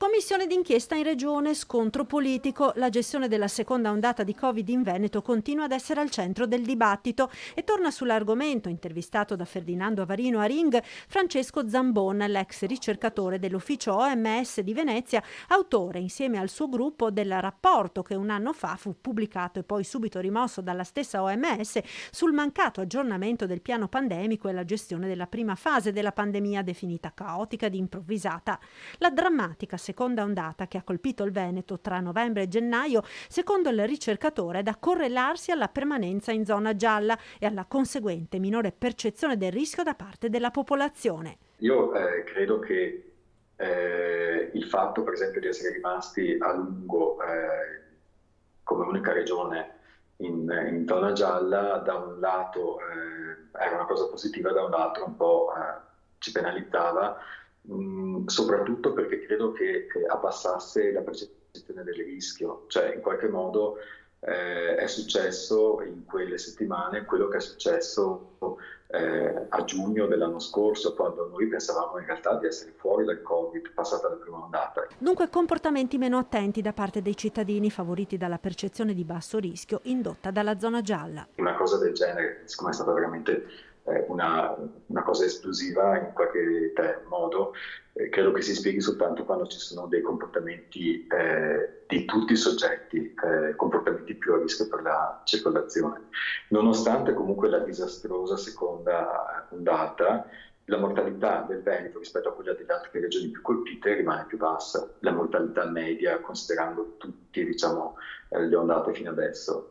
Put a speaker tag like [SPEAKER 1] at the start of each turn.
[SPEAKER 1] Commissione d'inchiesta in regione, scontro politico. La gestione della seconda ondata di Covid in Veneto continua ad essere al centro del dibattito e torna sull'argomento, intervistato da Ferdinando Avarino a Ring, Francesco Zambon, l'ex ricercatore dell'ufficio OMS di Venezia, autore insieme al suo gruppo del rapporto che un anno fa fu pubblicato e poi subito rimosso dalla stessa OMS sul mancato aggiornamento del piano pandemico e la gestione della prima fase della pandemia definita caotica ed improvvisata. La drammatica seconda ondata che ha colpito il Veneto tra novembre e gennaio, secondo il ricercatore, è da correlarsi alla permanenza in zona gialla e alla conseguente minore percezione del rischio da parte della popolazione.
[SPEAKER 2] Io credo che il fatto, per esempio, di essere rimasti a lungo come unica regione in zona gialla, da un lato era una cosa positiva, da un altro un po' ci penalizzava, soprattutto perché credo che abbassasse la percezione del rischio, cioè in qualche modo è successo in quelle settimane quello che è successo a giugno dell'anno scorso, quando noi pensavamo in realtà di essere fuori dal Covid, passata la prima ondata.
[SPEAKER 1] Dunque comportamenti meno attenti da parte dei cittadini, favoriti dalla percezione di basso rischio indotta dalla zona gialla.
[SPEAKER 2] Una cosa del genere, siccome è stata veramente una cosa esplosiva in qualche modo, credo che si spieghi soltanto quando ci sono dei comportamenti di tutti i soggetti, comportamenti più a rischio per la circolazione. Nonostante comunque la disastrosa seconda ondata, la mortalità del Veneto rispetto a quella delle altre regioni più colpite rimane più bassa, la mortalità media considerando tutte le ondate fino adesso.